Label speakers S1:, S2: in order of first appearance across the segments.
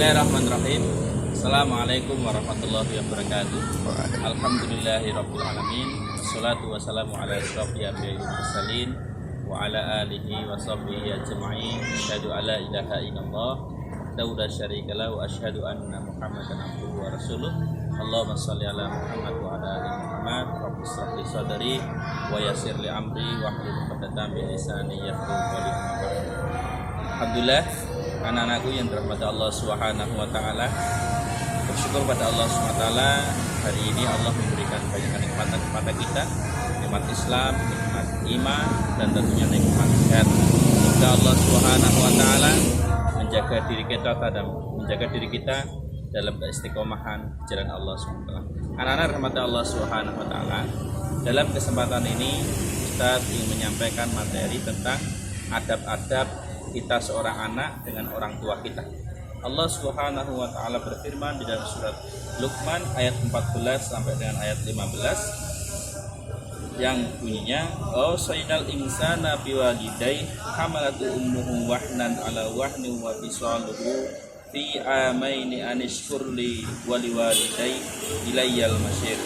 S1: Bismillahirrahmanirrahim. Assalamualaikum warahmatullahi wabarakatuh. Alhamdulillahirabbil alamin. Wassalatu wassalamu ala asyrofil anbiya'i wal mursalin wa ala alihi wa sahbihi ajma'in. Asyhadu alla ilaha illallah la syarika lahu wa asyhadu anna Muhammadan abduhu wa rasuluh. Allahumma shalli ala Muhammad wa ala ali Muhammad. Rabbi shrah li sadri wa yassir li amri wahlul 'uqdatam min lisani yafqahu qawli. Alhamdulillah, anak-anakku yang dirahmati Allah Subhanahu wa taala, bersyukur pada Allah Subhanahu wa taala, hari ini Allah memberikan banyak kenikmatan kepada kita, nikmat Islam, nikmat iman, dan tentunya nikmat sehat. Semoga Allah Subhanahu wa taala menjaga diri kita dan menjaga diri kita dalam keistiqomahan jalan Allah Subhanahu wa taala. Anak-anak rahmat Allah Subhanahu wa taala, dalam kesempatan ini Ustaz ingin menyampaikan materi tentang adab-adab kita seorang anak dengan orang tua kita. Allah Subhanahu wa taala berfirman di dalam surat Luqman ayat 14 sampai dengan ayat 15 yang bunyinya, "Oh sayyidal insana biwalidayhi hamalatu ummuhu wahnan ala wahni wa fisaluhu fi amaini anishkurli wa liwalidayhi ilayyal masyir.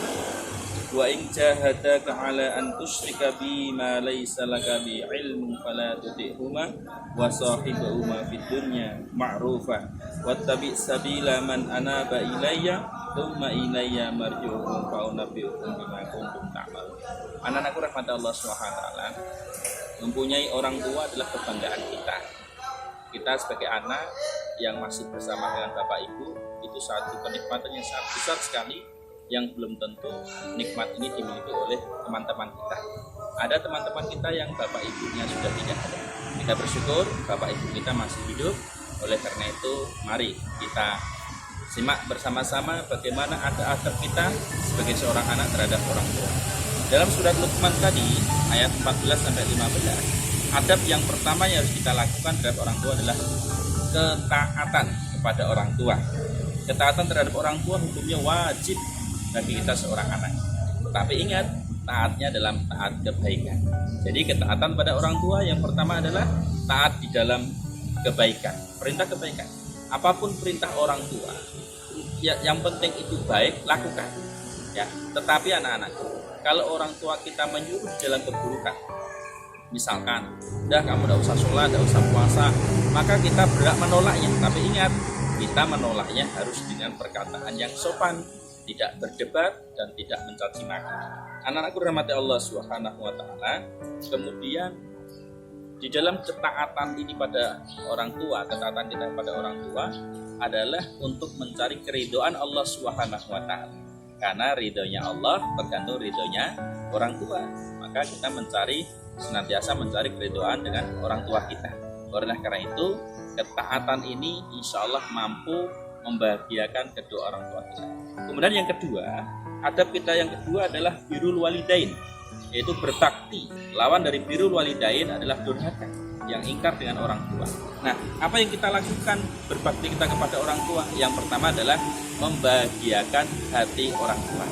S1: Wa in jahadaka ala an tusyrika bi ma laysa laka bi ilmun fala tuti'huma wa sahibhuma fid dunya ma'rufa wattabi' sabila man anaba ilayya thumma ilayya marji'ukum fa unabbi'ukum bima kuntum ta'malun." Anak-anakku rahmat Allah Subhanahu wa taala, mempunyai orang tua adalah kebanggaan kita. Kita sebagai anak yang masih bersama dengan bapak ibu, itu satu kenikmatan yang sangat besar sekali yang belum tentu nikmat ini dimiliki oleh teman-teman kita. Ada teman-teman kita yang bapak ibunya sudah tidak ada. Kita bersyukur bapak ibu kita masih hidup. Oleh karena itu, mari kita simak bersama-sama bagaimana adab kita sebagai seorang anak terhadap orang tua. Dalam surat Luqman tadi ayat 14 sampai 15, adab yang pertama yang harus kita lakukan terhadap orang tua adalah ketaatan kepada orang tua. Ketaatan terhadap orang tua hukumnya wajib bagi kita seorang anak. Tapi ingat, taatnya dalam taat kebaikan. Jadi ketaatan pada orang tua yang pertama adalah taat di dalam kebaikan, perintah kebaikan. Apapun perintah orang tua, ya, yang penting itu baik, lakukan. Ya, tetapi anak-anakku, kalau orang tua kita menyuruh dalam keburukan, misalkan, udah kamu tidak usah sholat, tidak usah puasa, maka kita berhak menolaknya. Tapi ingat, kita menolaknya harus dengan perkataan yang sopan, tidak berdebat dan tidak mencaci maki. Anak-anakku rahmati Allah Subhanahu wa taala, kemudian di dalam ketaatan ini pada orang tua, ketaatan kita pada orang tua adalah untuk mencari keridhaan Allah Subhanahu wa taala. Karena ridhonya Allah tergantung ridhonya orang tua. Maka kita senantiasa mencari keridhaan dengan orang tua kita. Oleh karena itu, ketaatan ini insya Allah mampu membahagiakan kedua orang tua kita. Kemudian yang kedua, adab kita yang kedua adalah birrul walidain, yaitu berbakti. Lawan dari birrul walidain adalah durhaka, yang ingkar dengan orang tua. Nah, apa yang kita lakukan berbakti kita kepada orang tua? Yang pertama adalah membahagiakan hati orang tua.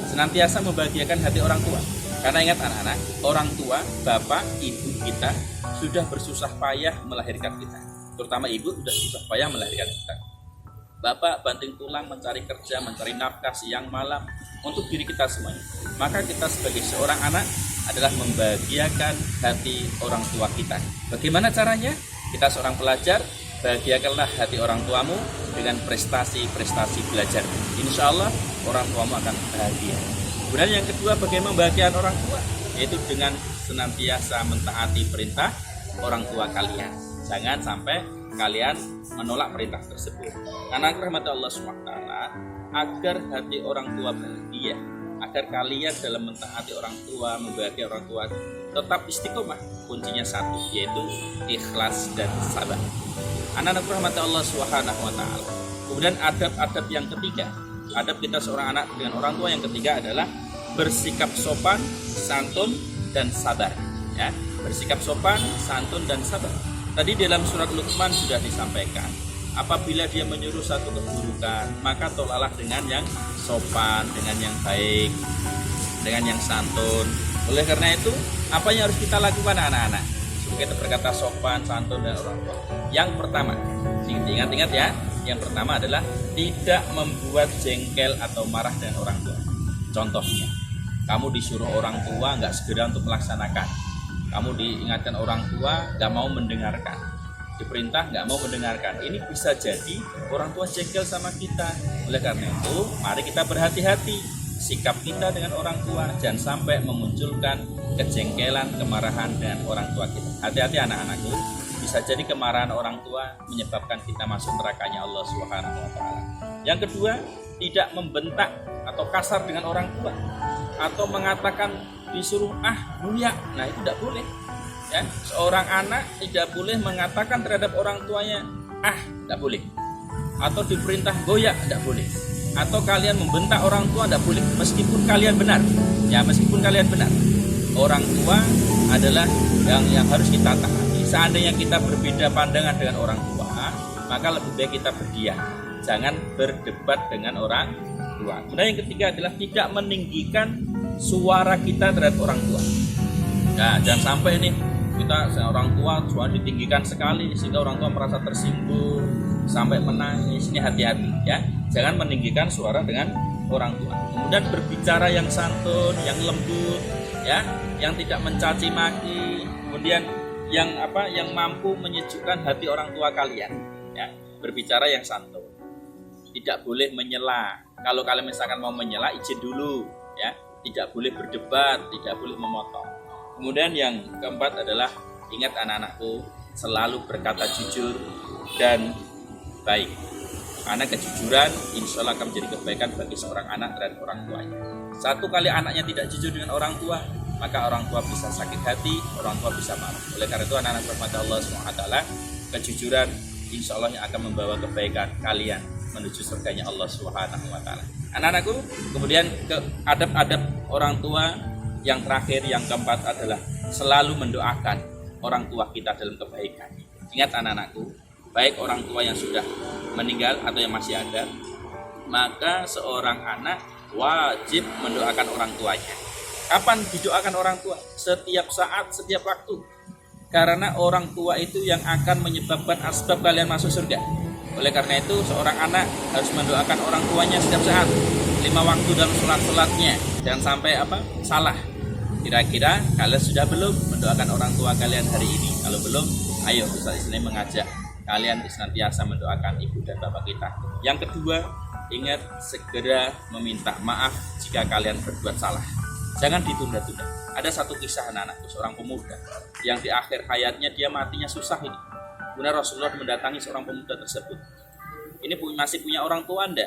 S1: Senantiasa membahagiakan hati orang tua. Karena ingat anak-anak, orang tua, bapak, ibu kita sudah bersusah payah melahirkan kita. Terutama ibu sudah susah payah melahirkan kita. Bapak banting tulang mencari kerja, mencari nafkah siang malam untuk diri kita semuanya. Maka kita sebagai seorang anak adalah membahagiakan hati orang tua kita. Bagaimana caranya? Kita seorang pelajar, bahagiakanlah hati orang tuamu dengan prestasi-prestasi belajar. Insya Allah orang tuamu akan bahagia. Kemudian yang kedua, bagaimana membahagiakan orang tua? Yaitu dengan senantiasa mentaati perintah orang tua kalian. Jangan sampai kalian menolak perintah tersebut. Karena rahmat Allah SWT, agar hati orang tua bahagia, agar kalian dalam mentaati orang tua, membahagiakan orang tua, tetap istiqomah. Kuncinya satu, yaitu ikhlas dan sabar. Anak-anak rahmat Allah SWT. Kemudian adab-adab yang ketiga, adab kita seorang anak dengan orang tua yang ketiga adalah bersikap sopan, santun, dan sabar. Ya, bersikap sopan, santun, dan sabar. Tadi dalam surat Luqman sudah disampaikan, apabila dia menyuruh satu keburukan, maka tolaklah dengan yang sopan, dengan yang baik, dengan yang santun. Oleh karena itu, apa yang harus kita lakukan anak-anak? Kita berkata sopan, santun, dan orang tua. Yang pertama, ingat-ingat ya, Yang pertama adalah tidak membuat jengkel atau marah dengan orang tua. Contohnya, kamu disuruh orang tua nggak segera untuk melaksanakan. Kamu diingatkan orang tua nggak mau mendengarkan. Diperintah nggak mau mendengarkan. Ini bisa jadi orang tua jengkel sama kita. Oleh karena itu, mari kita berhati-hati sikap kita dengan orang tua, jangan sampai memunculkan kejengkelan, kemarahan dengan orang tua kita. Hati-hati anak-anakku, bisa jadi kemarahan orang tua menyebabkan kita masuk nerakanya Allah Subhanahu wa taala. Yang kedua, tidak membentak atau kasar dengan orang tua atau mengatakan disuruh buya. Nah, itu tidak boleh. Ya, seorang anak tidak boleh mengatakan terhadap orang tuanya tidak boleh. Atau diperintah goyak, tidak boleh. Atau kalian membentak orang tua, tidak boleh, meskipun kalian benar. Ya, meskipun kalian benar. Orang tua adalah yang harus kita taati. Seandainya kita berbeda pandangan dengan orang tua, maka lebih baik kita berdiam. Jangan berdebat dengan orang tua. Kemudian yang ketiga adalah tidak meninggikan suara kita terhadap orang tua. Nah, jangan sampai nih kita orang tua suara ditinggikan sekali sehingga orang tua merasa tersinggung sampai menangis. Ini hati-hati ya. Jangan meninggikan suara dengan orang tua. Kemudian berbicara yang santun, yang lembut, ya, yang tidak mencaci maki. Kemudian yang mampu menyejukkan hati orang tua kalian. Ya, berbicara yang santun. Tidak boleh menyela. Kalau kalian misalkan mau menyela, izin dulu, ya. Tidak boleh berdebat, tidak boleh memotong. Kemudian yang keempat adalah ingat anak-anakku, selalu berkata jujur dan baik. Karena kejujuran insya Allah akan menjadi kebaikan bagi seorang anak dan orang tuanya. Satu kali anaknya tidak jujur dengan orang tua, maka orang tua bisa sakit hati, orang tua bisa marah. Oleh karena itu anak-anak rahmat Allah SWT, kejujuran insya Allah yang akan membawa kebaikan kalian menuju surganya Allah Subhanahu wa taala. Anak-anakku, kemudian ke adab-adab orang tua yang terakhir, yang keempat adalah selalu mendoakan orang tua kita dalam kebaikan. Ingat anak-anakku, baik orang tua yang sudah meninggal atau yang masih ada, maka seorang anak wajib mendoakan orang tuanya. Kapan didoakan orang tua? Setiap saat, setiap waktu. Karena orang tua itu yang akan menyebabkan asbab kalian masuk surga. Oleh karena itu seorang anak harus mendoakan orang tuanya setiap saat, 5 waktu dalam sholat-sholatnya. Jangan sampai salah. Kira-kira kalian sudah belum mendoakan orang tua kalian hari ini? Kalau belum, ayo Ustaz Islam mengajak kalian senantiasa mendoakan ibu dan bapak kita. Yang kedua, ingat segera meminta maaf jika kalian berbuat salah. Jangan ditunda-tunda. Ada satu kisah anak-anakku, seorang pemuda yang di akhir hayatnya dia matinya susah ini. Kemudian Rasulullah mendatangi seorang pemuda tersebut. Ini masih punya orang tua Anda?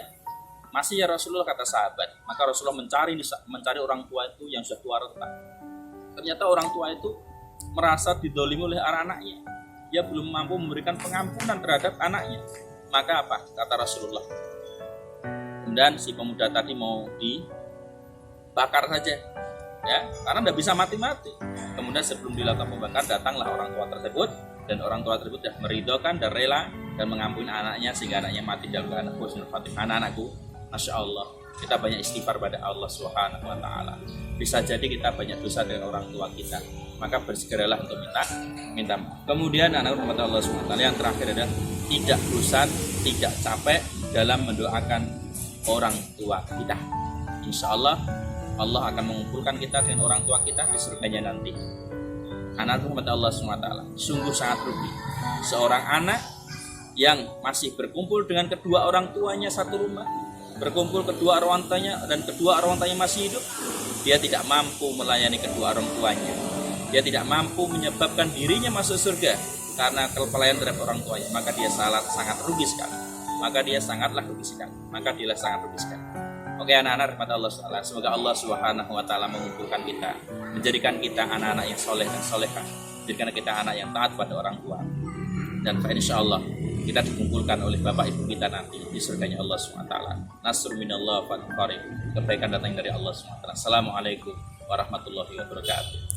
S1: Masih ya Rasulullah, kata sahabat. Maka Rasulullah mencari orang tua itu yang sudah tua renta. Ternyata orang tua itu merasa didolimi oleh anak-anaknya. Dia belum mampu memberikan pengampunan terhadap anaknya. Maka apa? Kata Rasulullah. Kemudian si pemuda tadi mau dibakar saja. Ya, karena tidak bisa mati-mati. Kemudian sebelum dilakukan pembakaran, datanglah orang tua tersebut. Dan orang tua tersebut sudah meridhokan dan rela dan mengampuni anaknya sehingga anaknya mati dalam keadaan husnul khatimah. Anak-anakku, Masya Allah, kita banyak istighfar pada Allah Subhanahu wa taala. Bisa jadi kita banyak dosa dengan orang tua kita, maka bersegeralah untuk minta maaf. Kemudian anak rahmat Allah Subhanahu wa taala yang terakhir adalah tidak bosan, tidak capek dalam mendoakan orang tua kita. Insya Allah Allah akan mengumpulkan kita dengan orang tua kita di surganya nanti. Anak rahmat Allah SWT, sungguh sangat rugi seorang anak yang masih berkumpul dengan kedua orang tuanya satu rumah, berkumpul kedua orang tuanya dan kedua orang tuanya masih hidup, dia tidak mampu melayani kedua orang tuanya, dia tidak mampu menyebabkan dirinya masuk surga karena pelayan terhadap orang tuanya, maka dia sangat rugi sekali. Oke anak-anak rahmat Allah SWT, semoga Allah Subhanahu wa taala mengumpulkan kita, menjadikan kita anak-anak yang soleh dan solehah, menjadikan kita anak yang taat pada orang tua, dan insyaallah kita dikumpulkan oleh bapak ibu kita nanti di surganya Allah SWT. Nasrul minallah wa qarib, kebaikan datang dari Allah SWT. Assalamualaikum warahmatullahi wabarakatuh.